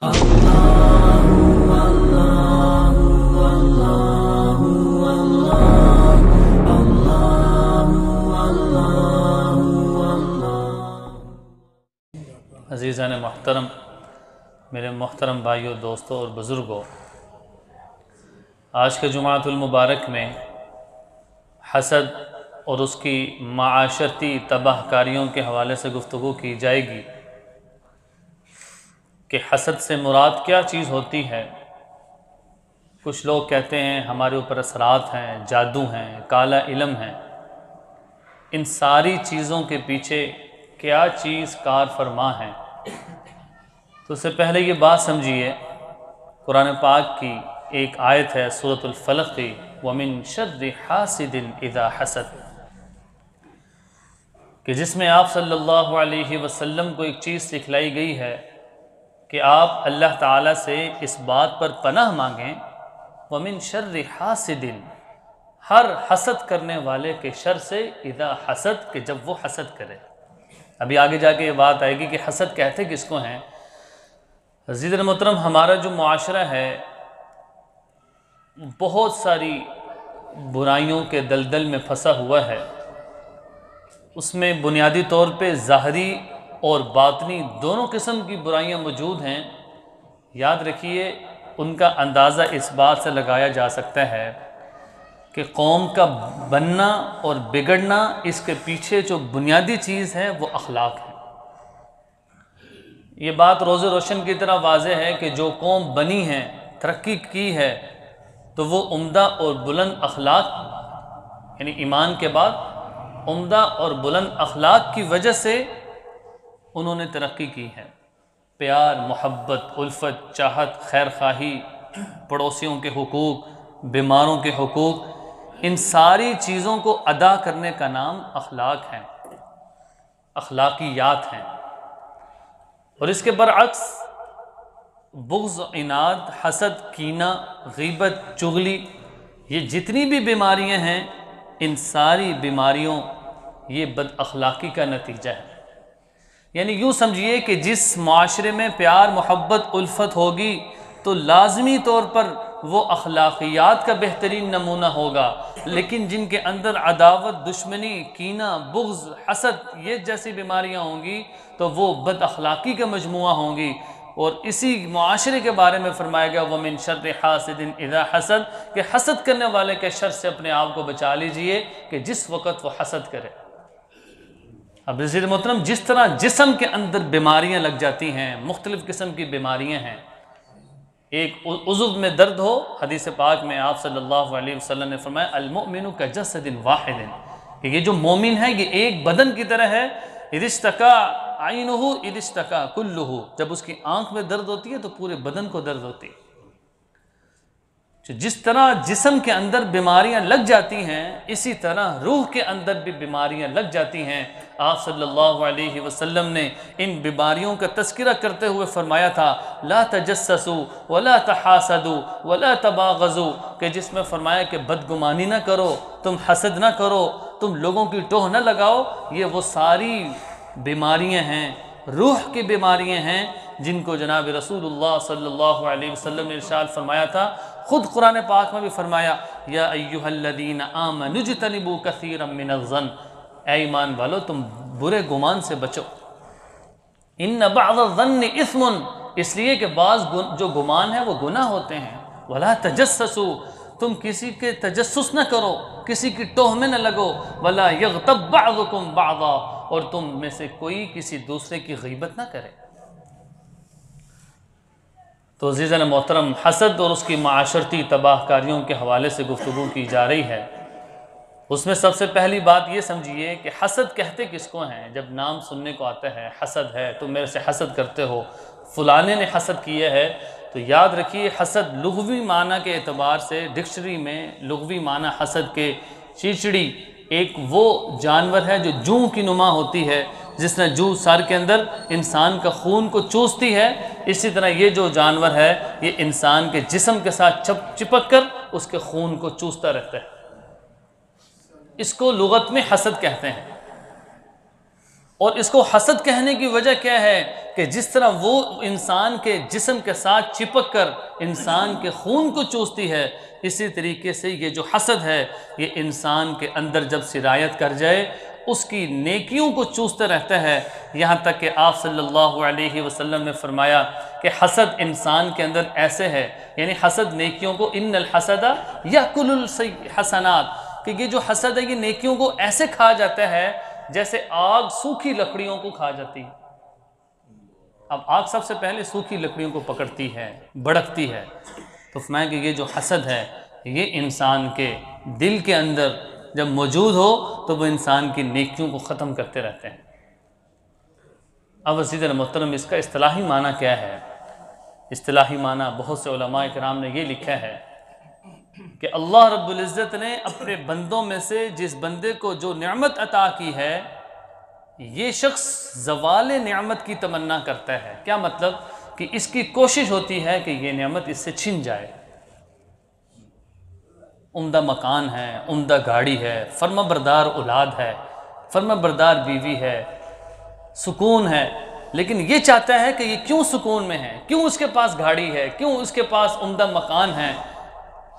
عزیزان محترم، میرے محترم بھائیوں، دوستوں اور بزرگوں، آج کے جمعۃ المبارک میں حسد اور اس کی معاشرتی تباہ کاریوں کے حوالے سے گفتگو کی جائے گی کہ حسد سے مراد کیا چیز ہوتی ہے۔ کچھ لوگ کہتے ہیں ہمارے اوپر اثرات ہیں، جادو ہیں، کالا علم ہیں۔ ان ساری چیزوں کے پیچھے کیا چیز کار فرما ہے؟ تو اس سے پہلے یہ بات سمجھیے، قرآن پاک کی ایک آیت ہے سورۃ الفلق کی، وَمِن شَرِّ حَاسِدٍ إِذَا حَسَدَ، کہ جس میں آپ صلی اللہ علیہ وسلم کو ایک چیز سکھلائی گئی ہے کہ آپ اللہ تعالیٰ سے اس بات پر پناہ مانگیں، وَمِن شَرِّ حَاسِدٍ، ہر حسد کرنے والے کے شر سے، اذا حسد، کہ جب وہ حسد کرے۔ ابھی آگے جا کے یہ بات آئے گی کہ حسد کہتے کس کو ہیں۔ عزیزان محترم، ہمارا جو معاشرہ ہے بہت ساری برائیوں کے دلدل میں پھنسا ہوا ہے۔ اس میں بنیادی طور پہ ظاہری اور باطنی دونوں قسم کی برائیاں موجود ہیں۔ یاد رکھیے، ان کا اندازہ اس بات سے لگایا جا سکتا ہے کہ قوم کا بننا اور بگڑنا، اس کے پیچھے جو بنیادی چیز ہے وہ اخلاق ہے۔ یہ بات روز روشن کی طرح واضح ہے کہ جو قوم بنی ہے، ترقی کی ہے، تو وہ عمدہ اور بلند اخلاق، یعنی ایمان کے بعد عمدہ اور بلند اخلاق کی وجہ سے انہوں نے ترقی کی ہے۔ پیار، محبت، الفت، چاہت، خیر خواہی، پڑوسیوں کے حقوق، بیماروں کے حقوق، ان ساری چیزوں کو ادا کرنے کا نام اخلاق ہے، اخلاقیات ہیں۔ اور اس کے برعکس بغض، عناد، حسد، کینہ، غیبت، چغلی، یہ جتنی بھی بیماریاں ہیں، ان ساری بیماریوں یہ بد اخلاقی کا نتیجہ ہے۔ یعنی یوں سمجھیے کہ جس معاشرے میں پیار، محبت، الفت ہوگی تو لازمی طور پر وہ اخلاقیات کا بہترین نمونہ ہوگا، لیکن جن کے اندر عداوت، دشمنی، کینہ، بغض، حسد، یہ جیسی بیماریاں ہوں گی تو وہ بد اخلاقی کا مجموعہ ہوں گی۔ اور اسی معاشرے کے بارے میں فرمایا گیا وَمِن شَرِّ حَاسِدٍ إِذَا حَسَدَ، کہ حسد کرنے والے کے شر سے اپنے آپ کو بچا لیجئے کہ جس وقت وہ حسد کرے۔ اب عزیز محترم، جس طرح جسم کے اندر بیماریاں لگ جاتی ہیں، مختلف قسم کی بیماریاں ہیں، ایک عضو میں درد ہو، حدیث پاک میں آپ صلی اللہ علیہ وسلم نے فرمایا المؤمن کجسد واحد، کہ یہ جو مومن ہے یہ ایک بدن کی طرح ہے، اذ اشتکا عینہ اذ اشتکا کلہ، جب اس کی آنکھ میں درد ہوتی ہے تو پورے بدن کو درد ہوتی ہے۔ جس طرح جسم کے اندر بیماریاں لگ جاتی ہیں، اسی طرح روح کے اندر بھی بیماریاں لگ جاتی ہیں۔ آپ صلی اللہ علیہ وسلم نے ان بیماریوں کا تذکرہ کرتے ہوئے فرمایا تھا لا تجسسوا ولا تحاسدوا ولا تباغضوا، کہ جس میں فرمایا کہ بدگمانی نہ کرو، تم حسد نہ کرو، تم لوگوں کی ٹوہ نہ لگاؤ۔ یہ وہ ساری بیماریاں ہیں، روح کی بیماریاں ہیں، جن کو جناب رسول اللہ صلی اللہ علیہ وسلم نے ارشاد فرمایا تھا۔ خود قرآن پاک میں بھی فرمایا یا ایھا الذین آمنوا اجتنبوا کثیرا من الظن، اے ایمان والو تم برے گمان سے بچو، ان بعض الظن اثم، اس لیے کہ بعض جو گمان ہے وہ گناہ ہوتے ہیں۔ ولا تجسسوا، تم کسی کے تجسس نہ کرو، کسی کی ٹوہ میں نہ لگو۔ ولا یغتب بعضکم بعضا، اور تم میں سے کوئی کسی دوسرے کی غیبت نہ کرے۔ تو عزیزان محترم، حسد اور اس کی معاشرتی تباہ کاریوں کے حوالے سے گفتگو کی جا رہی ہے۔ اس میں سب سے پہلی بات یہ سمجھیے کہ حسد کہتے کس کو ہیں؟ جب نام سننے کو آتا ہے حسد ہے، تم میرے سے حسد کرتے ہو، فلانے نے حسد کیا ہے، تو یاد رکھیے حسد لغوی معنی کے اعتبار سے ڈکشنری میں لغوی معنی حسد کے چیچڑی ایک وہ جانور ہے جو جوں کی نما ہوتی ہے، جس نے جو سر کے اندر انسان کا خون کو چوستی ہے، اسی طرح یہ جو جانور ہے یہ انسان کے جسم کے ساتھ چپک کر اس کے خون کو چوستا رہتا ہے۔ اس کو لغت میں حسد کہتے ہیں۔ اور اس کو حسد کہنے کی وجہ کیا ہے کہ جس طرح وہ انسان کے جسم کے ساتھ چپک کر انسان کے خون کو چوستی ہے، اسی طریقے سے یہ جو حسد ہے یہ انسان کے اندر جب سرایت کر جائے اس کی نیکیوں کو چوستا رہتا ہے، یہاں تک کہ آپ صلی اللہ علیہ وسلم نے فرمایا کہ حسد انسان کے اندر ایسے ہے، یعنی حسد نیکیوں کو، ان الحسد یاکل الحسنات، کہ یہ جو حسد ہے یہ نیکیوں کو ایسے کھا جاتا ہے جیسے آگ سوکھی لکڑیوں کو کھا جاتی ہے۔ اب آگ سب سے پہلے سوکھی لکڑیوں کو پکڑتی ہے، بھڑکتی ہے، تو فرمایا کہ یہ جو حسد ہے یہ انسان کے دل کے اندر جب موجود ہو تو وہ انسان کی نیکیوں کو ختم کرتے رہتے ہیں۔ اب عزیزان محترم، اس کا اصطلاحی معنی کیا ہے؟ اصطلاحی معنی بہت سے علماء کرام نے یہ لکھا ہے کہ اللہ رب العزت نے اپنے بندوں میں سے جس بندے کو جو نعمت عطا کی ہے یہ شخص زوال نعمت کی تمنا کرتا ہے۔ کیا مطلب؟ کہ اس کی کوشش ہوتی ہے کہ یہ نعمت اس سے چھن جائے۔ عمدہ مکان ہے، عمدہ گاڑی ہے، فرما بردار اولاد ہے، فرما بردار بیوی ہے، سکون ہے، لیکن یہ چاہتا ہے کہ یہ کیوں سکون میں ہے، کیوں اس کے پاس گاڑی ہے، کیوں اس کے پاس عمدہ مکان ہے۔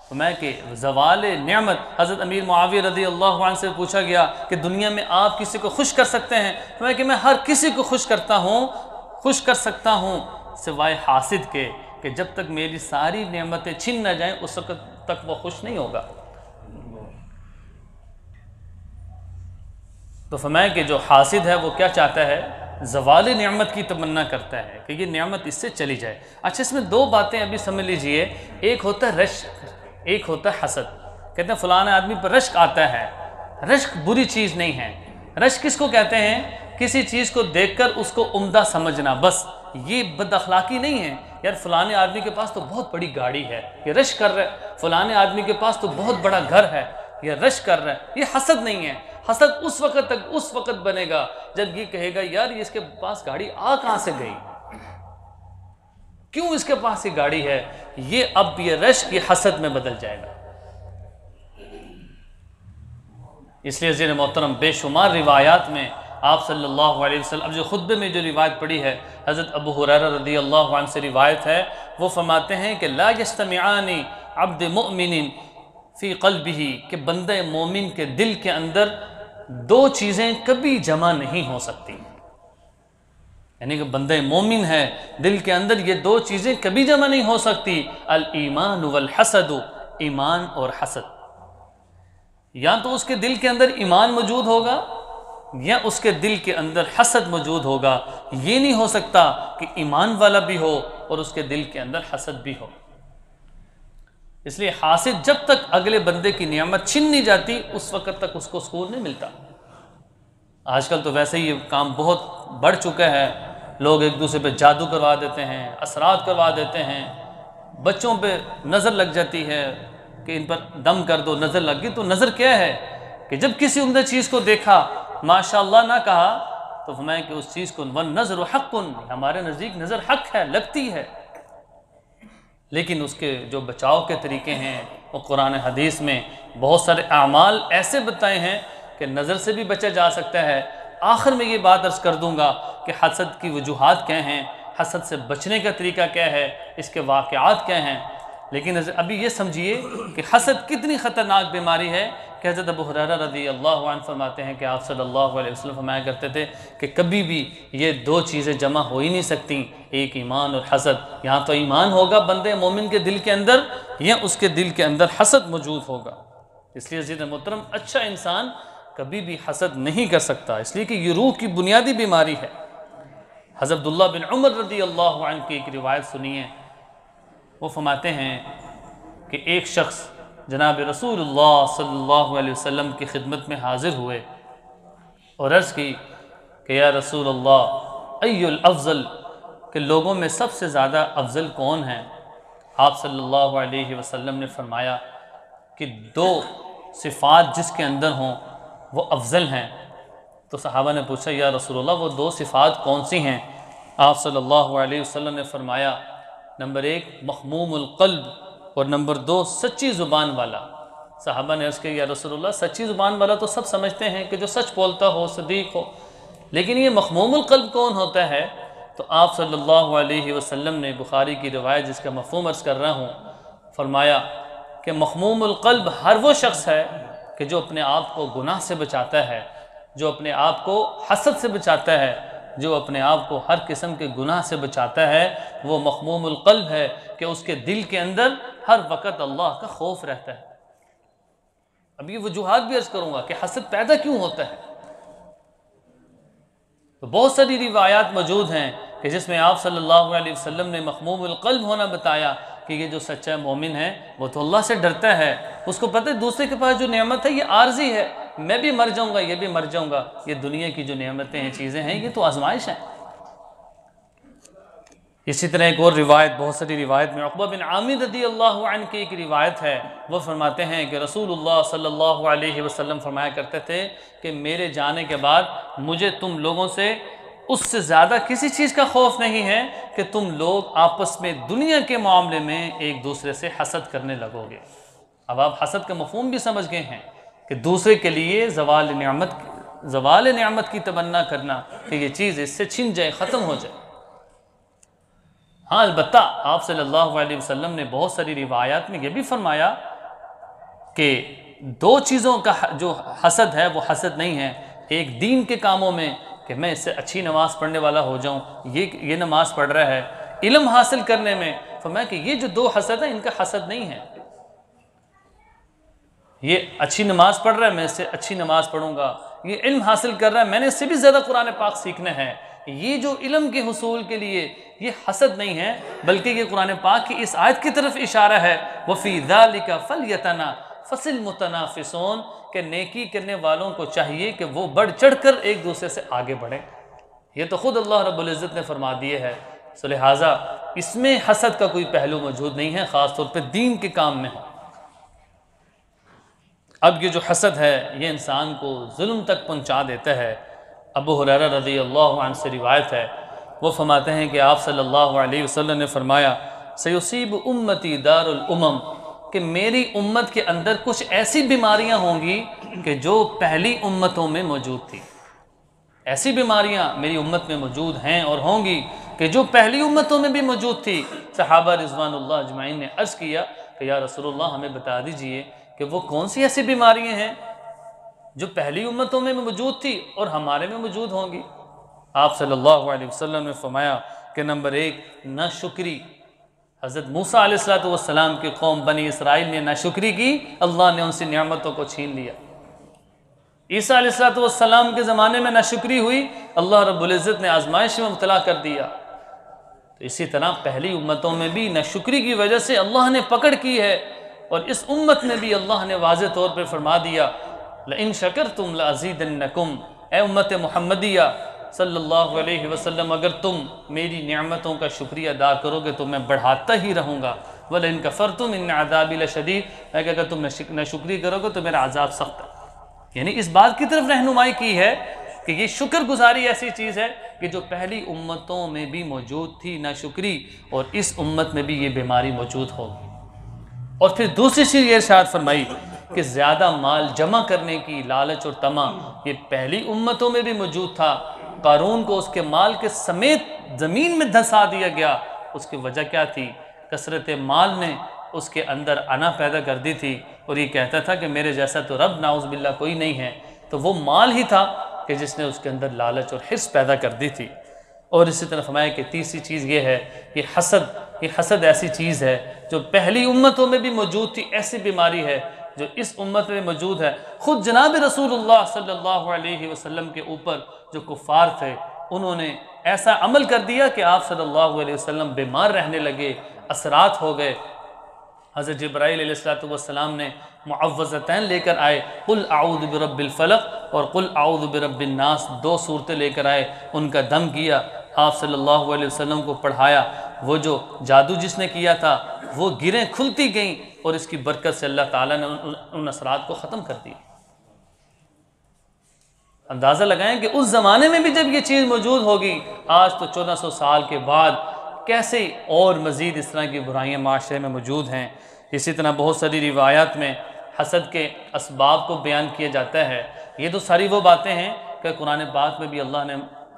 فرمایا کہ زوال نعمت، حضرت امیر معاویہ رضی اللہ عنہ سے پوچھا گیا کہ دنیا میں آپ کسی کو خوش کر سکتے ہیں؟ فرمایا کہ میں ہر کسی کو خوش کر سکتا ہوں سوائے حاسد کے، کہ جب تک میری ساری نعمتیں چھن نہ جائیں اس وقت تک وہ خوش نہیں ہوگا۔ تو فرمایا کہ جو حاسد ہے وہ کیا چاہتا ہے؟ زوال نعمت کی تمنا کرتا ہے کہ یہ نعمت اس سے چلی جائے۔ اچھا، اس میں دو باتیں ابھی سمجھ لیجئے، ایک ہوتا ہے رشک، ایک ہوتا ہے حسد۔ کہتے ہیں فلاں آدمی پر رشک آتا ہے۔ رشک بری چیز نہیں ہے۔ رشک کس کو کہتے ہیں؟ کسی چیز کو دیکھ کر اس کو عمدہ سمجھنا، بس یہ بد اخلاقی نہیں ہے۔ یار فلاں آدمی کے پاس تو بہت بڑی گاڑی ہے، یہ رشک کر رہا ہے۔ فلاں آدمی کے پاس تو بہت بڑا گھر ہے، یہ رشک کر رہا ہے۔ یہ حسد نہیں ہے۔ حسد اس وقت بنے گا جب یہ کہے گا یار یہ اس کے پاس گاڑی کہاں سے گئی، کیوں اس کے پاس یہ گاڑی ہے، اب یہ رشک، یہ حسد میں بدل جائے گا۔ اس لیے عزیز محترم بے شمار روایات میں آپ صلی اللہ علیہ وسلم، اب جو خطبے میں جو روایت پڑھی ہے حضرت ابو ہریرہ رضی اللہ عنہ سے روایت ہے، وہ فرماتے ہیں کہ لا یجتمعان عبد مؤمن فی قلبہ، کہ بندہ مومن کے دل کے اندر دو چیزیں کبھی جمع نہیں ہو سکتی۔ یعنی کہ بندہ مومن ہے، دل کے اندر یہ دو چیزیں کبھی جمع نہیں ہو سکتی، الایمان والحسد، ایمان اور حسد۔ یا تو اس کے دل کے اندر ایمان موجود ہوگا یا اس کے دل کے اندر حسد موجود ہوگا۔ یہ نہیں ہو سکتا کہ ایمان والا بھی ہو اور اس کے دل کے اندر حسد بھی ہو۔ اس لیے حاسد جب تک اگلے بندے کی نعمت چھن نہیں جاتی اس وقت تک اس کو سکون نہیں ملتا۔ آج کل تو ویسے ہی یہ کام بہت بڑھ چکا ہے، لوگ ایک دوسرے پہ جادو کروا دیتے ہیں، اثرات کروا دیتے ہیں، بچوں پہ نظر لگ جاتی ہے کہ ان پر دم کر دو، نظر لگ گئی۔ تو نظر کیا ہے کہ جب کسی عمدہ چیز کو دیکھا ماشاءاللہ نہ کہا تو فرمایا کہ اس چیز کو وَالنَّظْرُ حَقٌ، ہمارے نزدیک نظر حق ہے، لگتی ہے، لیکن اس کے جو بچاؤ کے طریقے ہیں وہ قرآن حدیث میں بہت سارے اعمال ایسے بتائے ہیں کہ نظر سے بھی بچا جا سکتا ہے۔ آخر میں یہ بات عرض کر دوں گا کہ حسد کی وجوہات کیا ہیں، حسد سے بچنے کا طریقہ کیا ہے، اس کے واقعات کیا ہیں، لیکن ابھی یہ سمجھیے کہ حسد کتنی خطرناک بیماری ہے کہ حضرت ابو ہریرہ رضی اللہ عنہ فرماتے ہیں کہ آپ صلی اللہ علیہ وسلم فرمایا کرتے تھے کہ کبھی بھی یہ دو چیزیں جمع ہو ہی نہیں سکتی، ایک ایمان اور حسد۔ یہاں تو ایمان ہوگا بندے مومن کے دل کے اندر یا اس کے دل کے اندر حسد موجود ہوگا۔ اس لیے عزیز محترم اچھا انسان کبھی بھی حسد نہیں کر سکتا، اس لیے کہ یہ روح کی بنیادی بیماری ہے۔ حضرت عبداللہ بن عمر رضی اللہ عنہ کی ایک روایت سنیے، وہ فرماتے ہیں کہ ایک شخص جناب رسول اللہ صلی اللہ علیہ وسلم کی خدمت میں حاضر ہوئے اور عرض کی کہ یا رسول اللہ ای الافضل، کہ لوگوں میں سب سے زیادہ افضل کون ہیں؟ آپ صلی اللہ علیہ وسلم نے فرمایا کہ دو صفات جس کے اندر ہوں وہ افضل ہیں۔ تو صحابہ نے پوچھا یا رسول اللہ وہ دو صفات کون سی ہیں؟ آپ صلی اللہ علیہ وسلم نے فرمایا نمبر ایک مخموم القلب اور نمبر دو سچی زبان والا۔ صحابہ نے عرض کیا یا رسول اللہ سچی زبان والا تو سب سمجھتے ہیں کہ جو سچ بولتا ہو، صدیق ہو، لیکن یہ مخموم القلب کون ہوتا ہے؟ تو آپ صلی اللہ علیہ وسلم نے بخاری کی روایت جس کا مفہوم عرض کر رہا ہوں فرمایا کہ مخموم القلب ہر وہ شخص ہے کہ جو اپنے آپ کو گناہ سے بچاتا ہے، جو اپنے آپ کو حسد سے بچاتا ہے، جو اپنے آپ کو ہر قسم کے گناہ سے بچاتا ہے، وہ مخموم القلب ہے کہ اس کے دل کے اندر ہر وقت اللہ کا خوف رہتا ہے۔ اب یہ وجوہات بھی عرض کروں گا کہ حسد پیدا کیوں ہوتا ہے۔ تو بہت ساری روایات موجود ہیں کہ جس میں آپ صلی اللہ علیہ وسلم نے مخموم القلب ہونا بتایا کہ یہ جو سچا مومن ہے وہ تو اللہ سے ڈرتا ہے، اس کو پتہ ہے دوسرے کے پاس جو نعمت ہے یہ عارضی ہے، میں بھی مر جاؤں گا، یہ بھی مر جاؤں گا، یہ دنیا کی جو نعمتیں ہیں، چیزیں ہیں، یہ تو آزمائش ہیں۔ اسی طرح ایک اور روایت، بہت ساری روایت میں عقبہ بن عامر رضی اللہ عنہ کی ایک روایت ہے، وہ فرماتے ہیں کہ رسول اللہ صلی اللہ علیہ وسلم فرمایا کرتے تھے کہ میرے جانے کے بعد مجھے تم لوگوں سے اس سے زیادہ کسی چیز کا خوف نہیں ہے کہ تم لوگ آپس میں دنیا کے معاملے میں ایک دوسرے سے حسد کرنے لگو گے۔ اب آپ حسد کا مفہوم بھی سمجھ گئے ہیں کہ دوسرے کے لیے زوال نعمت کی تمنا کرنا کہ یہ چیز اس سے چھن جائے، ختم ہو جائے۔ ہاں البتہ آپ صلی اللہ علیہ وسلم نے بہت ساری روایات میں یہ بھی فرمایا کہ دو چیزوں کا جو حسد ہے وہ حسد نہیں ہے، ایک دین کے کاموں میں کہ میں اس سے اچھی نماز پڑھنے والا ہو جاؤں، یہ نماز پڑھ رہا ہے، علم حاصل کرنے میں فرمایا کہ یہ جو دو حسد ہیں ان کا حسد نہیں ہے، یہ اچھی نماز پڑھ رہا ہے میں اس سے اچھی نماز پڑھوں گا، یہ علم حاصل کر رہا ہے میں نے اس سے بھی زیادہ قرآن پاک سیکھنا ہے، یہ جو علم کے حصول کے لیے یہ حسد نہیں ہے بلکہ یہ قرآن پاک کی اس آیت کی طرف اشارہ ہے وَفِي ذَلِكَ فَلْيَتَنَافَسِ الْمُتَنَافِسُونَ کہ نیکی کرنے والوں کو چاہیے کہ وہ بڑھ چڑھ کر ایک دوسرے سے آگے بڑھیں۔ یہ تو خود اللہ رب العزت نے فرما دیے ہے، سو لہٰذا اس میں حسد کا کوئی پہلو موجود نہیں ہے، خاص طور پہ دین کے کام میں ہو۔ اب یہ جو حسد ہے یہ انسان کو ظلم تک پہنچا دیتا ہے۔ ابو ہریرہ رضی اللہ عنہ سے روایت ہے، وہ فرماتے ہیں کہ آپ صلی اللہ علیہ وسلم نے فرمایا سیصیب امتی دار الامم کہ میری امت کے اندر کچھ ایسی بیماریاں ہوں گی کہ جو پہلی امتوں میں موجود تھی، ایسی بیماریاں میری امت میں موجود ہیں اور ہوں گی کہ جو پہلی امتوں میں بھی موجود تھی۔ صحابہ رضوان اللہ اجمعین نے عرض کیا کہ یا رسول اللہ ہمیں بتا دیجئے کہ وہ کون سی ایسی بیماریاں ہیں جو پہلی امتوں میں موجود تھی اور ہمارے میں موجود ہوں گی۔ آپ صلی اللہ علیہ وسلم نے فرمایا کہ نمبر 1 ناشکری، حضرت موسیٰ علیہ السلام کی قوم بنی اسرائیل نے ناشکری کی، اللہ نے ان سے نعمتوں کو چھین لیا۔ عیسیٰ علیہ السلام کے زمانے میں ناشکری ہوئی، اللہ رب العزت نے آزمائش میں مبتلا کر دیا۔ تو اسی طرح پہلی امتوں میں بھی ناشکری کی وجہ سے اللہ نے پکڑ کی ہے، اور اس امت میں بھی اللہ نے واضح طور پر فرما دیا لَإِن شَكَرْتُمْ لَأَزِيدَنَّكُمْ اے امت محمدیہ صلی اللہ علیہ وسلم اگر تم میری نعمتوں کا شکریہ ادا کرو گے تو میں بڑھاتا ہی رہوں گا، وَلَإِن كَفَرْتُمْ إِنَّ عَذَابِي لَشَدِيدٌ اگر تم ناشکری کرو گے تو میرا عذاب سخت ہے۔ یعنی اس بات کی طرف رہنمائی کی ہے کہ یہ شکر گزاری ایسی چیز ہے کہ جو پہلی امتوں میں بھی موجود تھی ناشکری، اور اس امت میں بھی یہ بیماری موجود ہوگی۔ اور پھر دوسری چیز یہ ارشاد فرمائی کہ زیادہ مال جمع کرنے کی لالچ اور طمع یہ پہلی امتوں میں بھی موجود تھا۔ قارون کو اس کے مال کے سمیت زمین میں دھسا دیا گیا، اس کی وجہ کیا تھی؟ کثرت مال نے اس کے اندر انا پیدا کر دی تھی، اور یہ کہتا تھا کہ میرے جیسا تو رب نعوذ باللہ کوئی نہیں ہے۔ تو وہ مال ہی تھا کہ جس نے اس کے اندر لالچ اور حرص پیدا کر دی تھی۔ اور اسی طرح فرمایا کہ تیسری چیز یہ ہے کہ حسد ایسی چیز ہے جو پہلی امتوں میں بھی موجود تھی، ایسی بیماری ہے جو اس امت میں موجود ہے۔ خود جناب رسول اللہ صلی اللہ علیہ وسلم کے اوپر جو کفار تھے انہوں نے ایسا عمل کر دیا کہ آپ صلی اللہ علیہ وسلم بیمار رہنے لگے، اثرات ہو گئے۔ حضرت جبرائیل علیہ السلام نے معوذتین لے کر آئے، قل اعوذ برب الفلق اور قل اعوذ برب الناس، دو صورتیں لے کر آئے، ان کا دم کیا، آپ صلی اللہ علیہ وسلم کو پڑھایا، وہ جو جادو جس نے کیا تھا وہ گریں کھلتی گئیں، اور اس کی برکت سے اللہ تعالیٰ نے ان اثرات کو ختم کر دیا۔ اندازہ لگائیں کہ اس زمانے میں بھی جب یہ چیز موجود ہوگی، آج تو 1400 سال کے بعد کیسے اور مزید اس طرح کی برائیاں معاشرے میں موجود ہیں۔ اسی طرح بہت ساری روایات میں حسد کے اسباب کو بیان کیا جاتا ہے۔ یہ تو ساری وہ باتیں ہیں کہ قرآن پاک میں بھی اللہ نے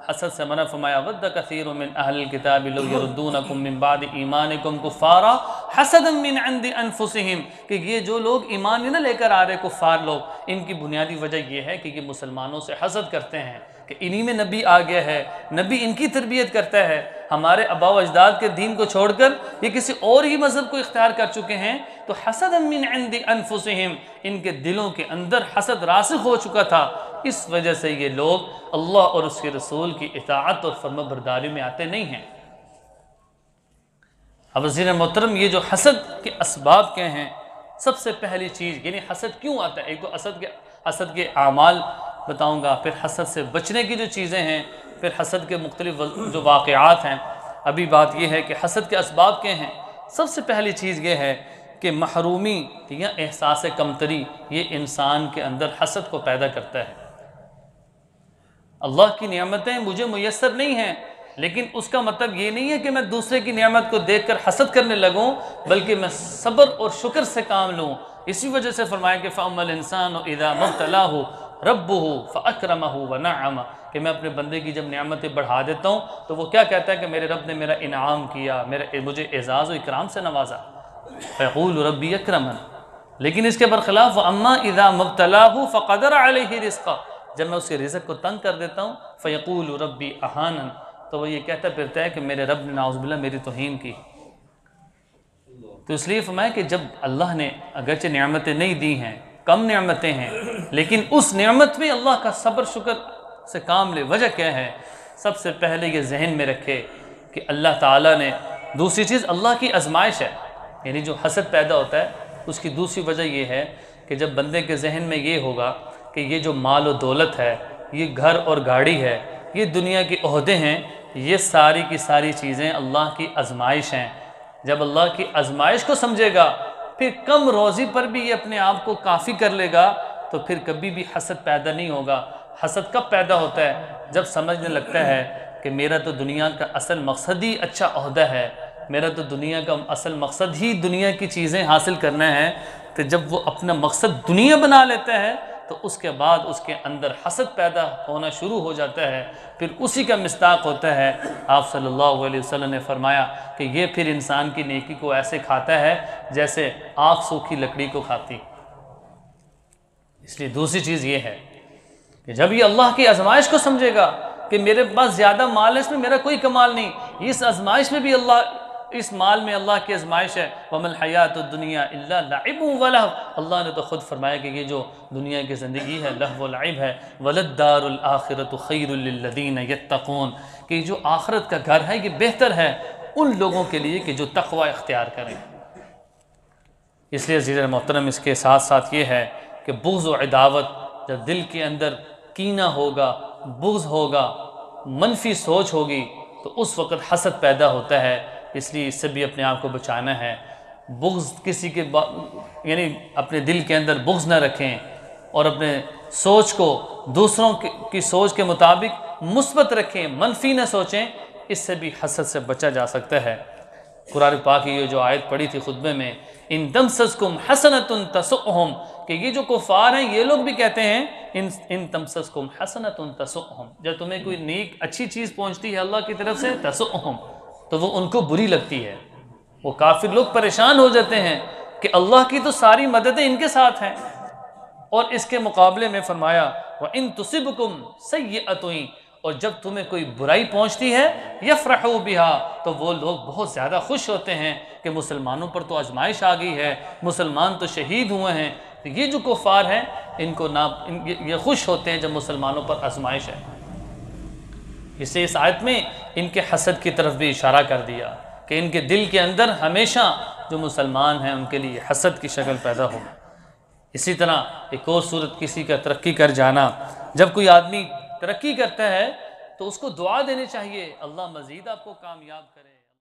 حسد سے منع فرمایا ود کثیر من اہل الکتاب لو یردونکم من بعد ایمانکم کفارا حسدا من عند انفسہم، کہ یہ جو لوگ ایمان نہیں لے کر آ رہے کفار لوگ، ان کی بنیادی وجہ یہ ہے کہ یہ مسلمانوں سے حسد کرتے ہیں کہ انہی میں نبی آ گیا ہے، نبی ان کی تربیت کرتا ہے، ہمارے آباء و اجداد کے دین کو چھوڑ کر یہ کسی اور ہی مذہب کو اختیار کر چکے ہیں، تو حسدا من عند انفسہم، ان کے دلوں کے اندر حسد راسخ ہو چکا تھا، اس وجہ سے یہ لوگ اللہ اور اس کے رسول کی اطاعت اور فرما برداری میں آتے نہیں ہیں۔ اب عزیز محترم، یہ جو حسد کے اسباب کیا ہیں؟ سب سے پہلی چیز، یعنی حسد کیوں آتا ہے، ایک تو حسد کے اعمال بتاؤں گا، پھر حسد سے بچنے کی جو چیزیں ہیں، پھر حسد کے مختلف جو واقعات ہیں۔ ابھی بات یہ ہے کہ حسد کے اسباب کیا ہیں۔ سب سے پہلی چیز یہ ہے کہ محرومی یا احساس کمتری، یہ انسان کے اندر حسد کو پیدا کرتا ہے۔ اللہ کی نعمتیں مجھے میسر نہیں ہیں، لیکن اس کا مطلب یہ نہیں ہے کہ میں دوسرے کی نعمت کو دیکھ کر حسد کرنے لگوں، بلکہ میں صبر اور شکر سے کام لوں۔ اسی وجہ سے فرمایا کہ فَأَمَّا الْإِنسَانُ إِذَا مَا ابْتَلَاهُ رَبُّهُ فَأَكْرَمَهُ وَنَعَّمَهُ، کہ میں اپنے بندے کی جب نعمتیں بڑھا دیتا ہوں تو وہ کیا کہتا ہے کہ میرے رب نے میرا انعام کیا، مجھے اعزاز و اکرام سے نوازا، فَيَقُولُ رَبِّي أَكْرَمَنِ۔ لیکن اس کے برخلاف وَأَمَّا إِذَا مَا ابْتَلَاهُ فَقَدَرَ عَلَيْهِ رِزْقَهُ، جب میں اس کے رزق کو تنگ کر دیتا ہوں فَيَقُولُ رَبِّي أَهَانَنِ، تو وہ یہ کہتا پھرتا ہے کہ میرے رب نے نعوذ باللہ میری توہین کی۔ تو اس لیے فرمایا کہ جب اللہ نے اگرچہ نعمتیں نہیں دی ہیں، کم نعمتیں ہیں، لیکن اس نعمت میں اللہ کا صبر شکر سے کام لے۔ وجہ کیا ہے؟ سب سے پہلے یہ ذہن میں رکھے کہ اللہ تعالیٰ نے، دوسری چیز اللہ کی آزمائش ہے، یعنی جو حسد پیدا ہوتا ہے اس کی دوسری وجہ یہ ہے کہ جب بندے کے ذہن میں یہ ہوگا کہ یہ جو مال و دولت ہے، یہ گھر اور گاڑی ہے، یہ دنیا کے عہدے ہیں، یہ ساری کی ساری چیزیں اللہ کی آزمائش ہیں۔ جب اللہ کی آزمائش کو سمجھے گا، پھر کم روزی پر بھی یہ اپنے آپ کو کافی کر لے گا، تو پھر کبھی بھی حسد پیدا نہیں ہوگا۔ حسد کب پیدا ہوتا ہے؟ جب سمجھنے لگتا ہے کہ میرا تو دنیا کا اصل مقصد ہی اچھا عہدہ ہے، میرا تو دنیا کا اصل مقصد ہی دنیا کی چیزیں حاصل کرنا ہے، تو جب وہ اپنا مقصد دنیا بنا لیتا ہے تو اس کے بعد اس کے اندر حسد پیدا ہونا شروع ہو جاتا ہے، پھر اسی کا مصداق ہوتا ہے۔ آپ صلی اللہ علیہ وسلم نے فرمایا کہ یہ پھر انسان کی نیکی کو ایسے کھاتا ہے جیسے آگ سوکھی لکڑی کو کھاتی۔ اس لیے دوسری چیز یہ ہے کہ جب یہ اللہ کی آزمائش کو سمجھے گا کہ میرے پاس زیادہ مال ہے، اس میں میرا کوئی کمال نہیں، اس آزمائش میں بھی اس مال میں اللہ کی آزمائش ہے۔ وَمَا الْحَيَاةُ الدُّنْيَا إِلَّا لَعِبٌ وَلَهْوٌ، اللہ نے تو خود فرمایا کہ یہ جو دنیا کی زندگی ہے لہو و لعب ہے۔ وَلَلدَّارُ الْآخِرَةُ خَيْرٌ لِلَّذِينَ يَتَّقُونَ، کہ جو آخرت کا گھر ہے یہ بہتر ہے ان لوگوں کے لیے کہ جو تقوی اختیار کریں۔ اس لیے عزیز محترم، اس کے ساتھ ساتھ یہ ہے کہ بغض و عداوت، جب دل کے اندر کینہ ہوگا، بغض ہوگا، منفی سوچ ہوگی، تو اس وقت حسد پیدا ہوتا ہے۔ اس لیے اس سے بھی اپنے آپ کو بچانا ہے۔ بغض کسی کے یعنی اپنے دل کے اندر بغض نہ رکھیں، اور اپنے سوچ کو دوسروں کی سوچ کے مطابق مثبت رکھیں، منفی نہ سوچیں، اس سے بھی حسد سے بچا جا سکتا ہے۔ قرآن پاک کی یہ جو آیت پڑھی تھی خطبے میں، ان تمسسکم حسنۃ تسؤہم، کہ یہ جو کفار ہیں یہ لوگ بھی کہتے ہیں ان تمسسکم حسنۃ تسؤہم، جب تمہیں کوئی نیک اچھی چیز پہنچتی ہے اللہ کی طرف سے تسؤہم، تو وہ ان کو بری لگتی ہے۔ وہ کافر لوگ پریشان ہو جاتے ہیں کہ اللہ کی تو ساری مددیں ان کے ساتھ ہیں، اور اس کے مقابلے میں فرمایا وَإِن تُصِبْكُمْ سَيِّئَةٌ، اور جب تمہیں کوئی برائی پہنچتی ہے یفرحوا بها، تو وہ لوگ بہت زیادہ خوش ہوتے ہیں کہ مسلمانوں پر تو آزمائش آ گئی ہے، مسلمان تو شہید ہوئے ہیں۔ تو یہ جو کفار ہیں یہ خوش ہوتے ہیں جب مسلمانوں پر آزمائش ہے۔ اس لیے اس آیت میں ان کے حسد کی طرف بھی اشارہ کر دیا کہ ان کے دل کے اندر ہمیشہ جو مسلمان ہیں ان کے لیے حسد کی شکل پیدا ہو۔ اسی طرح ایک اور صورت کسی کا ترقی کر جانا، جب کوئی آدمی ترقی کرتا ہے تو اس کو دعا دینی چاہیے اللہ مزید آپ کو کامیاب کرے۔